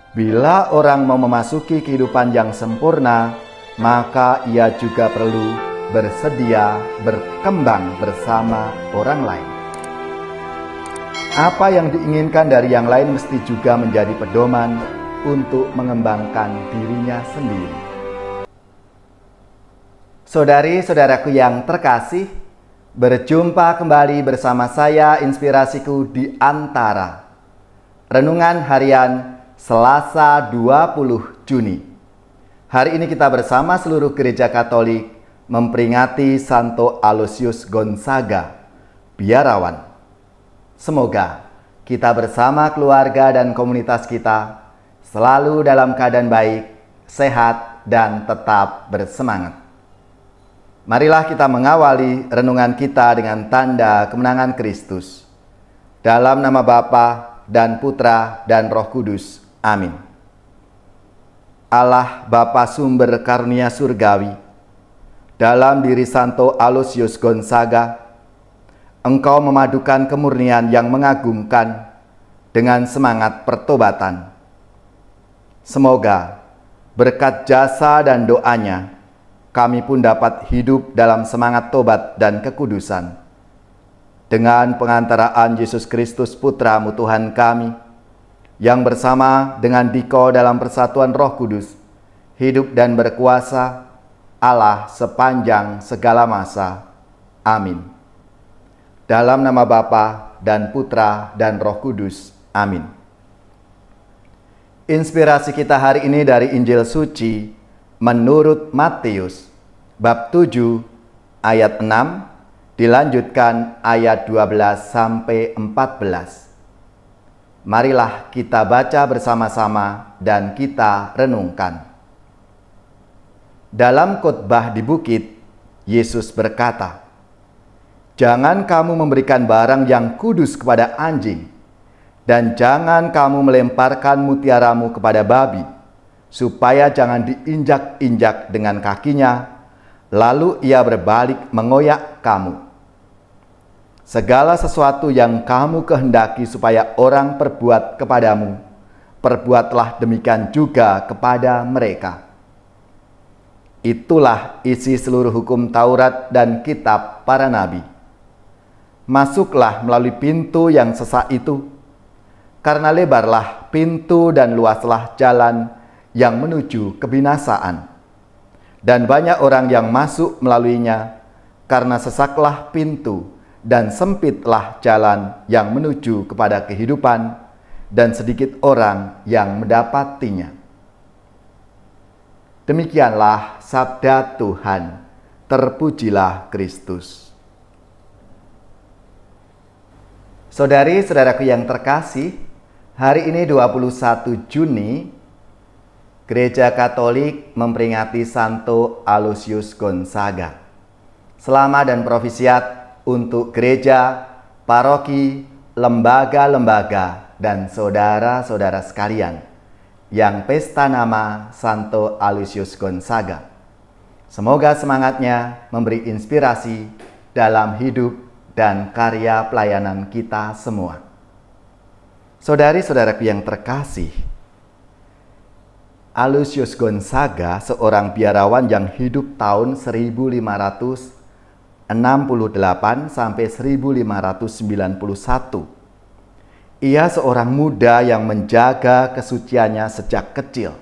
Bila orang mau memasuki kehidupan yang sempurna, maka ia juga perlu bersedia berkembang bersama orang lain. Apa yang diinginkan dari yang lain mesti juga menjadi pedoman untuk mengembangkan dirinya sendiri. Saudari-saudaraku yang terkasih, berjumpa kembali bersama saya Inspirasiku di Antara. Renungan harian Selasa 20 Juni. Hari ini kita bersama seluruh gereja Katolik memperingati Santo Aloysius Gonzaga, biarawan. Semoga kita bersama keluarga dan komunitas kita selalu dalam keadaan baik, sehat, dan tetap bersemangat. Marilah kita mengawali renungan kita dengan tanda kemenangan Kristus. Dalam nama Bapa dan Putra dan Roh Kudus. Amin. Allah Bapa sumber karunia surgawi, dalam diri Santo Aloysius Gonzaga, Engkau memadukan kemurnian yang mengagumkan dengan semangat pertobatan. Semoga berkat jasa dan doanya, kami pun dapat hidup dalam semangat tobat dan kekudusan. Dengan pengantaraan Yesus Kristus Putra-Mu Tuhan kami, yang bersama dengan Diko dalam persatuan Roh Kudus, hidup dan berkuasa Allah sepanjang segala masa. Amin. Dalam nama Bapa dan Putra dan Roh Kudus. Amin. Inspirasi kita hari ini dari Injil Suci menurut Matius, bab 7, ayat 6, dilanjutkan ayat 12 sampai 14. Marilah kita baca bersama-sama dan kita renungkan. Dalam khotbah di bukit, Yesus berkata, "Jangan kamu memberikan barang yang kudus kepada anjing, dan jangan kamu melemparkan mutiaramu kepada babi, supaya jangan diinjak-injak dengan kakinya, lalu ia berbalik mengoyak kamu. Segala sesuatu yang kamu kehendaki supaya orang perbuat kepadamu, perbuatlah demikian juga kepada mereka." Itulah isi seluruh hukum Taurat dan kitab para nabi. Masuklah melalui pintu yang sesak itu, karena lebarlah pintu dan luaslah jalan yang menuju kebinasaan, dan banyak orang yang masuk melaluinya, karena sesaklah pintu dan sempitlah jalan yang menuju kepada kehidupan, dan sedikit orang yang mendapatinya. Demikianlah sabda Tuhan. Terpujilah Kristus. Saudari-saudaraku yang terkasih, hari ini 21 Juni, Gereja Katolik memperingati Santo Aloysius Gonzaga. Selamat dan profisiat untuk gereja, paroki, lembaga-lembaga, dan saudara-saudara sekalian yang pesta nama Santo Aloysius Gonzaga. Semoga semangatnya memberi inspirasi dalam hidup dan karya pelayanan kita semua. Saudari-saudaraku yang terkasih, Aloysius Gonzaga seorang biarawan yang hidup tahun 1568 sampai 1591. Ia seorang muda yang menjaga kesuciannya sejak kecil.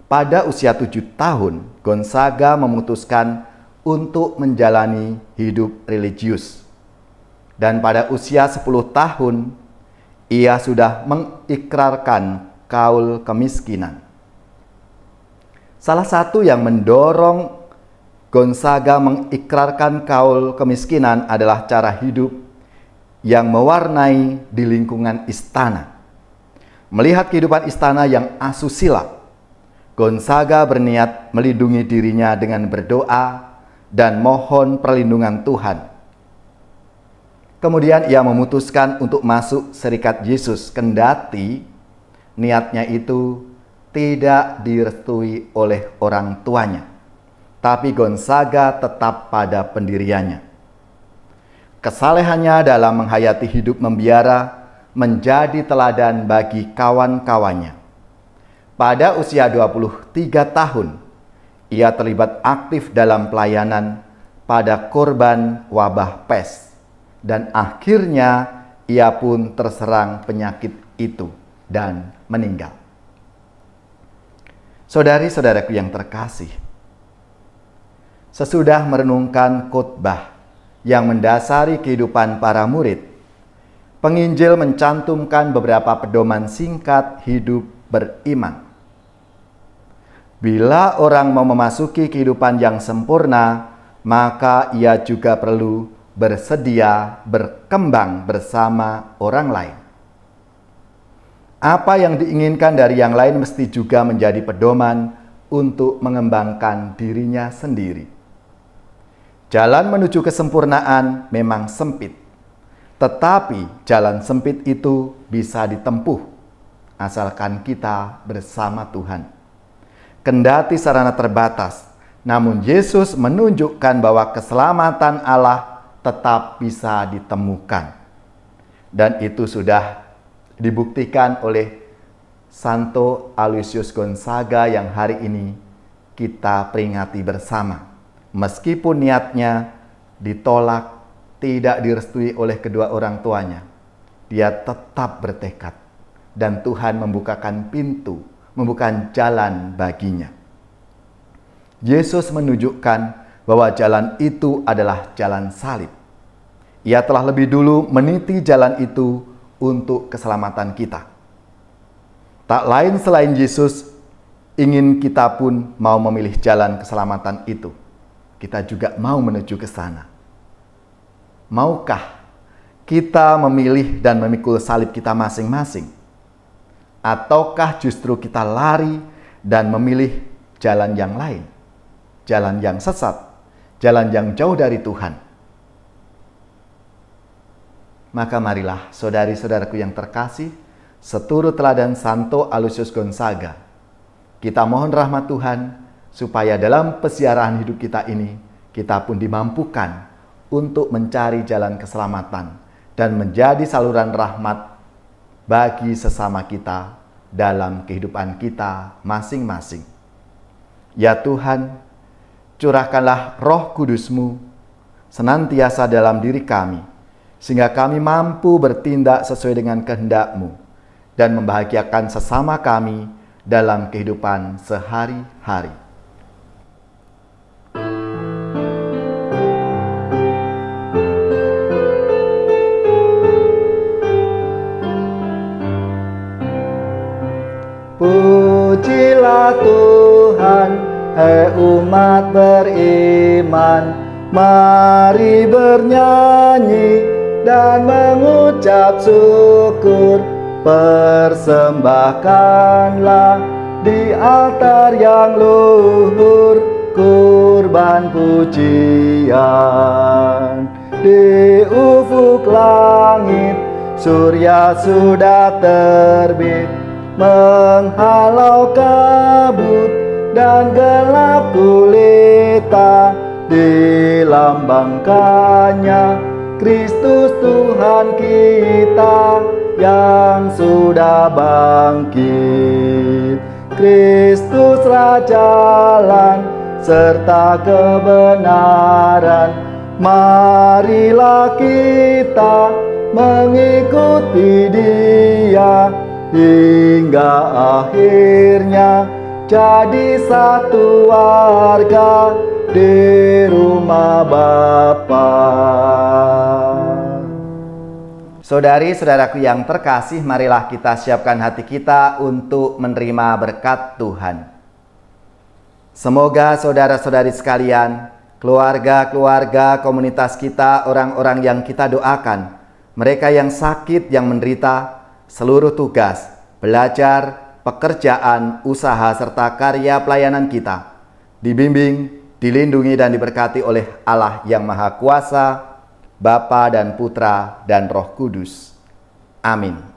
Pada usia 7 tahun, Gonzaga memutuskan untuk menjalani hidup religius. Dan pada usia 10 tahun, ia sudah mengikrarkan kaul kemiskinan. Salah satu yang mendorong Gonzaga mengikrarkan kaul kemiskinan adalah cara hidup yang mewarnai di lingkungan istana. Melihat kehidupan istana yang asusila, Gonzaga berniat melindungi dirinya dengan berdoa dan mohon perlindungan Tuhan. Kemudian ia memutuskan untuk masuk Serikat Yesus, kendati niatnya itu tidak direstui oleh orang tuanya. Tapi Gonzaga tetap pada pendiriannya. Kesalehannya dalam menghayati hidup membiara menjadi teladan bagi kawan-kawannya. Pada usia 23 tahun, ia terlibat aktif dalam pelayanan pada korban wabah pes. Dan akhirnya ia pun terserang penyakit itu dan meninggal. Saudari-saudaraku yang terkasih, sesudah merenungkan khotbah yang mendasari kehidupan para murid, penginjil mencantumkan beberapa pedoman singkat hidup beriman. Bila orang mau memasuki kehidupan yang sempurna, maka ia juga perlu bersedia berkembang bersama orang lain. Apa yang diinginkan dari yang lain mesti juga menjadi pedoman untuk mengembangkan dirinya sendiri. Jalan menuju kesempurnaan memang sempit, tetapi jalan sempit itu bisa ditempuh asalkan kita bersama Tuhan. Kendati sarana terbatas, namun Yesus menunjukkan bahwa keselamatan Allah tetap bisa ditemukan. Dan itu sudah dibuktikan oleh Santo Aloysius Gonzaga yang hari ini kita peringati bersama. Meskipun niatnya ditolak, tidak direstui oleh kedua orang tuanya, dia tetap bertekad. Dan Tuhan membukakan pintu, membukakan jalan baginya. Yesus menunjukkan bahwa jalan itu adalah jalan salib. Ia telah lebih dulu meniti jalan itu untuk keselamatan kita. Tak lain selain Yesus ingin kita pun mau memilih jalan keselamatan itu. Kita juga mau menuju ke sana. Maukah kita memilih dan memikul salib kita masing-masing? Ataukah justru kita lari dan memilih jalan yang lain? Jalan yang sesat, jalan yang jauh dari Tuhan. Maka marilah saudari-saudaraku yang terkasih, seturut teladan Santo Aloysius Gonzaga, kita mohon rahmat Tuhan supaya dalam pesiaran hidup kita ini, kita pun dimampukan untuk mencari jalan keselamatan dan menjadi saluran rahmat bagi sesama kita dalam kehidupan kita masing-masing. Ya Tuhan, curahkanlah Roh Kudus-Mu senantiasa dalam diri kami, sehingga kami mampu bertindak sesuai dengan kehendak-Mu dan membahagiakan sesama kami dalam kehidupan sehari-hari. Pujilah Tuhan, hai umat beriman, mari bernyanyi dan mengucap syukur. Persembahkanlah di altar yang luhur kurban pujian. Di ufuk langit surya sudah terbit, menghalau kabut dan gelap gulita. Dilambangkannya Kristus Tuhan kita yang sudah bangkit. Kristus Raja serta kebenaran, marilah kita mengikuti Dia hingga akhirnya jadi satu warga di rumah Bapa. Saudari-saudaraku yang terkasih, marilah kita siapkan hati kita untuk menerima berkat Tuhan. Semoga saudara-saudari sekalian, keluarga-keluarga komunitas kita, orang-orang yang kita doakan, mereka yang sakit, yang menderita, seluruh tugas, belajar, pekerjaan, usaha, serta karya pelayanan kita dibimbing, dilindungi dan diberkati oleh Allah yang Maha Kuasa, Bapa dan Putra dan Roh Kudus. Amin.